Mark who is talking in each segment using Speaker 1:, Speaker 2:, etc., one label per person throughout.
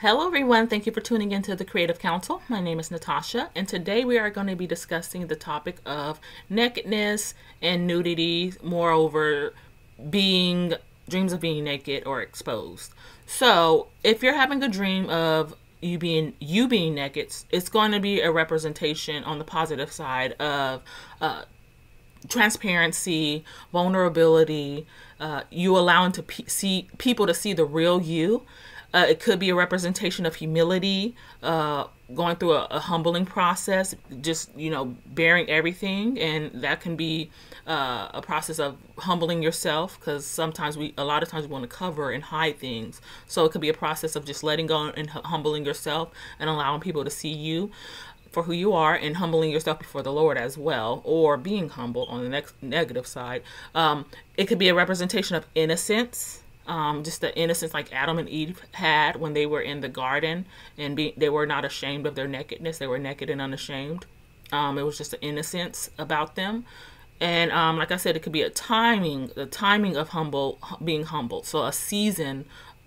Speaker 1: Hello everyone, thank you for tuning into the Creative Council. My name is Natasha, and today we are going to be discussing the topic of nakedness and nudity, moreover being dreams of being naked or exposed. So if you're having a dream of you being naked, it's going to be a representation on the positive side of transparency, vulnerability, you allowing to see people to see the real you. It could be a representation of humility, going through a humbling process, just, bearing everything. And that can be a process of humbling yourself, because a lot of times we want to cover and hide things. So it could be a process of just letting go and humbling yourself and allowing people to see you for who you are, and humbling yourself before the Lord as well, or being humble on the next negative side. It could be a representation of innocence. Just the innocence like Adam and Eve had when they were in the garden, and they were not ashamed of their nakedness. They were naked and unashamed. It was just the innocence about them. And like I said, it could be the timing of being humbled. So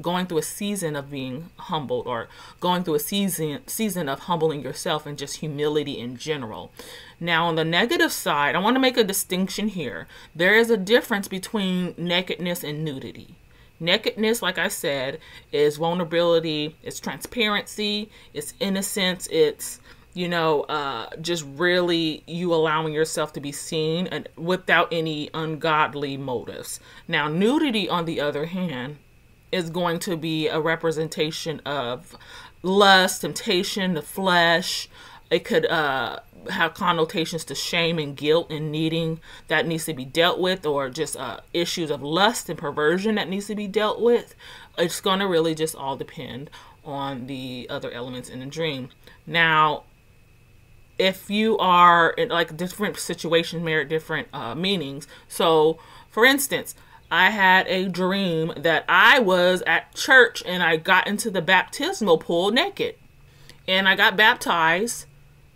Speaker 1: going through a season of being humbled, or going through a season of humbling yourself, and just humility in general. Now, on the negative side, I want to make a distinction here. There is a difference between nakedness and nudity. Nakedness, like I said, is vulnerability, it's transparency, it's innocence, it's, just really you allowing yourself to be seen and without any ungodly motives. Now, nudity, on the other hand, is going to be a representation of lust, temptation, the flesh. It could have connotations to shame and guilt and needing that needs to be dealt with, or just issues of lust and perversion that needs to be dealt with. It's going to really just all depend on the other elements in the dream. Now, if you are in like different situations, merit different meanings. So, for instance, I had a dream that I was at church and I got into the baptismal pool naked, and I got baptized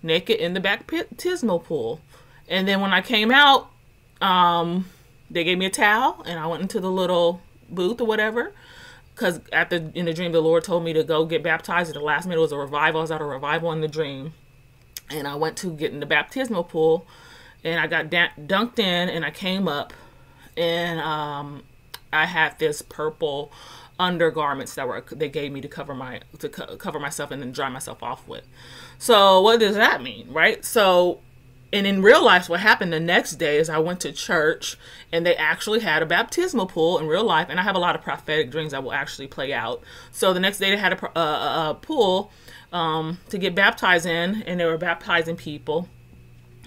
Speaker 1: naked in the baptismal pool. And then when I came out, they gave me a towel, and I went into the little booth or whatever, because in the dream the Lord told me to go get baptized. At the last minute, it was a revival. I was at a revival in the dream, and I went to get in the baptismal pool, and I got dunked in, and I came up, and I had this purple undergarments they gave me to cover myself and then dry myself off with. So what does that mean, right? So, and in real life, what happened the next day is I went to church, and they actually had a baptismal pool in real life. And I have a lot of prophetic dreams that will actually play out. So the next day they had a pool to get baptized in, and they were baptizing people.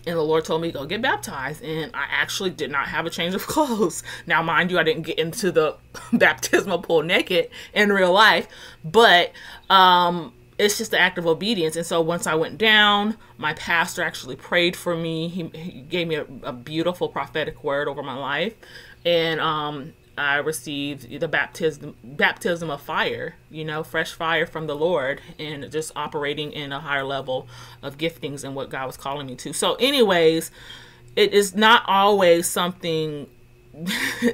Speaker 1: And the Lord told me to go get baptized, and I actually did not have a change of clothes. Now, mind you, I didn't get into the baptismal pool naked in real life, but it's just the act of obedience. And so once I went down, my pastor actually prayed for me. He gave me a beautiful prophetic word over my life, and I received the baptism of fire, fresh fire from the Lord, and just operating in a higher level of giftings and what God was calling me to. So anyways, it is not always something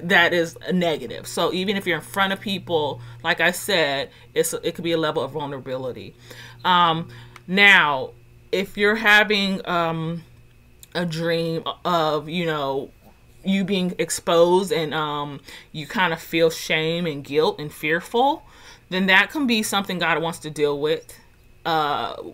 Speaker 1: that is a negative. So even if you're in front of people, like I said, it could be a level of vulnerability. Now, if you're having a dream of, you being exposed, and you kind of feel shame and guilt and fearful, then that can be something God wants to deal with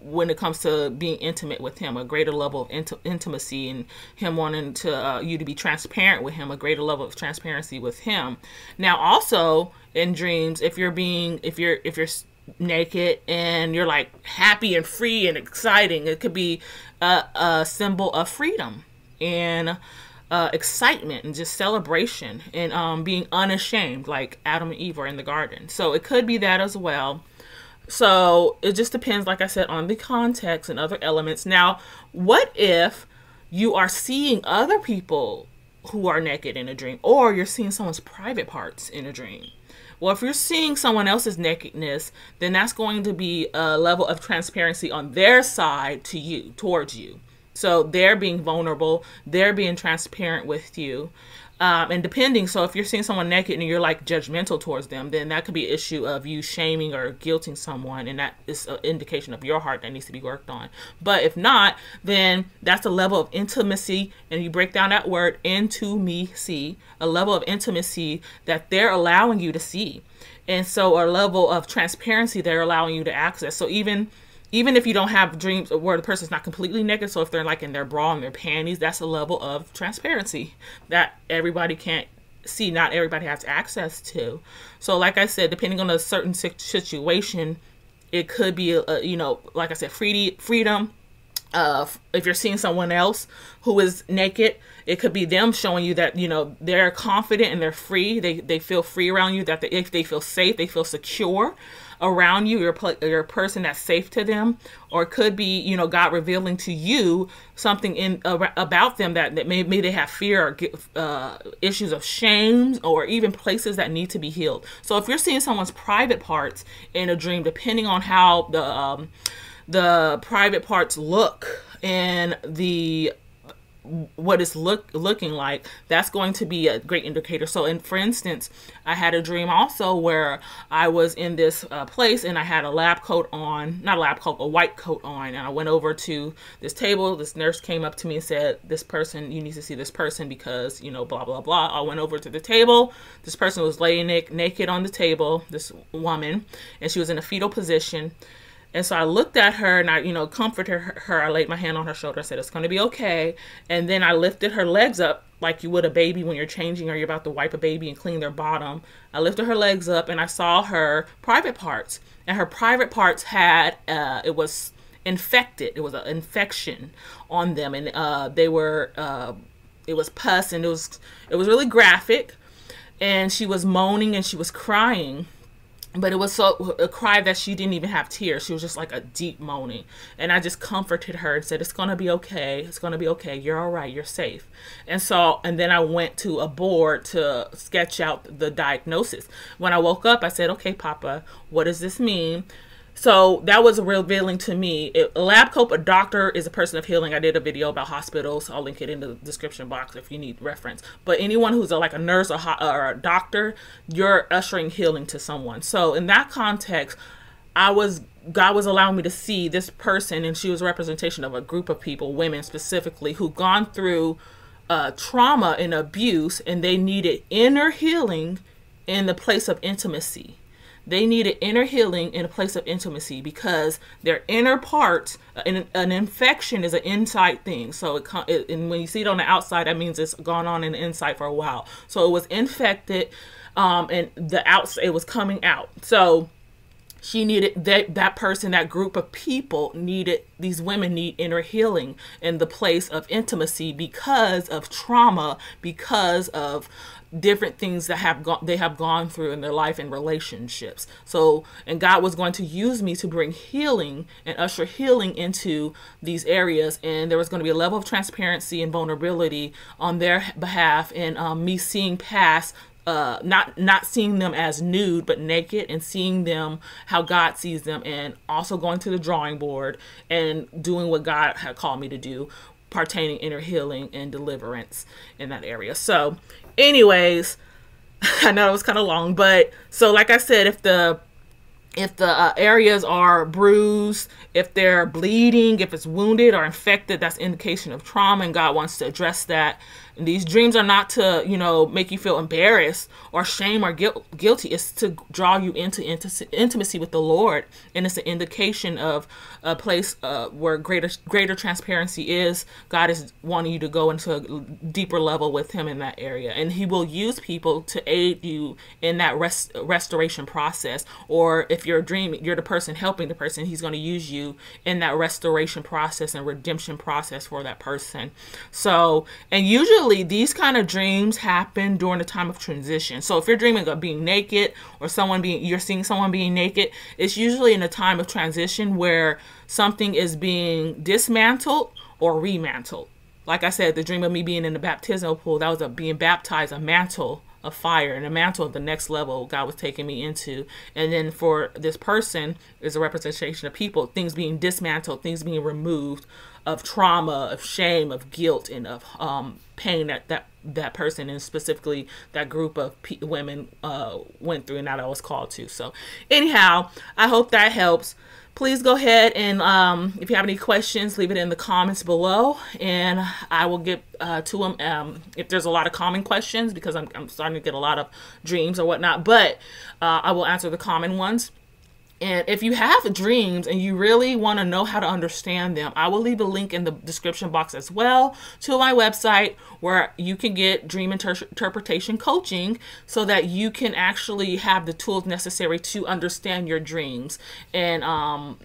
Speaker 1: when it comes to being intimate with Him, a greater level of intimacy, and Him wanting to you to be transparent with Him, a greater level of transparency with Him. Now, also in dreams, if you're naked and you're like happy and free and exciting, it could be a symbol of freedom and excitement and just celebration, and being unashamed, like Adam and Eve are in the garden. So it could be that as well. So it just depends, like I said, on the context and other elements. Now, what if you are seeing other people who are naked in a dream, or you're seeing someone's private parts in a dream? Well, if you're seeing someone else's nakedness, then that's going to be a level of transparency on their side towards you. So they're being vulnerable, they're being transparent with you. And depending, so if you're seeing someone naked and you're like judgmental towards them, then that could be an issue of you shaming or guilting someone, and that is an indication of your heart that needs to be worked on. But if not, then that's a level of intimacy, and you break down that word intimacy, a level of intimacy that they're allowing you to see. And so a level of transparency they're allowing you to access. So even if you don't have dreams where the person's not completely naked, so if they're like in their bra and their panties, that's a level of transparency that everybody can't see, not everybody has access to. So like I said, depending on a certain situation, it could be, like I said, freedom. If you're seeing someone else who is naked, it could be them showing you that, they're confident and they're free. They feel free around you, that they feel safe, they feel secure around you. You're a person that's safe to them. Or it could be, God revealing to you something about them that maybe they have fear or issues of shame, or even places that need to be healed. So if you're seeing someone's private parts in a dream, depending on how the private parts look and what it's looking like, that's going to be a great indicator. So for instance, I had a dream also where I was in this place and I had a lab coat on, not a lab coat, a white coat on, and I went over to this table. This nurse came up to me and said, this person, you need to see this person because, blah, blah, blah. I went over to the table. This person was laying naked on the table, this woman, and she was in a fetal position. And so I looked at her and I, comforted her. I laid my hand on her shoulder. I said, it's going to be okay. And then I lifted her legs up like you would a baby when you're changing or you're about to wipe a baby and clean their bottom. I lifted her legs up and I saw her private parts. And her private parts had, it was infected. It was an infection on them. And it was pus, and it was really graphic. And she was moaning and she was crying. But it was a cry that she didn't even have tears. She was just like a deep moaning. And I just comforted her and said, it's going to be okay. It's going to be okay. You're all right. You're safe. And then I went to a board to sketch out the diagnosis. When I woke up, I said, okay, Papa, what does this mean? So that was revealing to me. A lab coat, a doctor, is a person of healing. I did a video about hospitals. I'll link it in the description box if you need reference. But anyone who's like a nurse or a doctor, you're ushering healing to someone. So in that context, God was allowing me to see this person, and she was a representation of a group of people, women specifically, who've gone through trauma and abuse, and they needed inner healing in the place of intimacy. They needed inner healing in a place of intimacy because their inner parts, an infection is an inside thing. So and when you see it on the outside, that means it's gone on in the inside for a while. So it was infected, and it was coming out. So she needed that person, that group of people these women need inner healing in the place of intimacy because of trauma, because of different things that they have gone through in their life and relationships. So, and God was going to use me to bring healing and usher healing into these areas. And there was going to be a level of transparency and vulnerability on their behalf, and me seeing past, not seeing them as nude, but naked, and seeing them how God sees them, and also going to the drawing board and doing what God had called me to do, pertaining inner healing and deliverance in that area. So anyways, I know it was kind of long, but so like I said, if the areas are bruised, if they're bleeding, if it's wounded or infected, that's indication of trauma, and God wants to address that. And these dreams are not to, make you feel embarrassed or shame or guilty. It's to draw you into intimacy with the Lord. And it's an indication of a place where greater transparency is. God is wanting you to go into a deeper level with him in that area. And he will use people to aid you in that restoration process. Or if you're dreaming, you're the person helping the person, he's going to use you in that restoration process and redemption process for that person. So, and usually these kind of dreams happen during the time of transition. So if you're dreaming of being naked, or you're seeing someone being naked, it's usually in a time of transition where something is being dismantled or remantled. Like I said, the dream of me being in the baptismal pool, that was being baptized, a mantle of fire, and a mantle of the next level God was taking me into. And then for this person is a representation of people, things being dismantled, things being removed, of trauma, of shame, of guilt, and of pain that that person and specifically that group of women went through and that I was called to. So anyhow, I hope that helps. Please go ahead and if you have any questions, leave it in the comments below, and I will get to them if there's a lot of common questions, because I'm starting to get a lot of dreams or whatnot, but I will answer the common ones. And if you have dreams and you really want to know how to understand them, I will leave a link in the description box as well to my website where you can get dream interpretation coaching so that you can actually have the tools necessary to understand your dreams and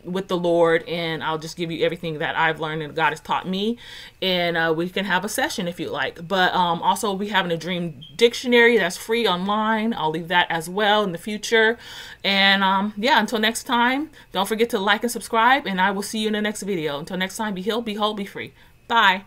Speaker 1: with the Lord. And I'll just give you everything that I've learned and God has taught me. And we can have a session if you like. But also we have a dream dictionary that's free online. I'll leave that as well in the future. And yeah, until next time, don't forget to like and subscribe, and I will see you in the next video. Until next time, be healed, be whole, be free. Bye.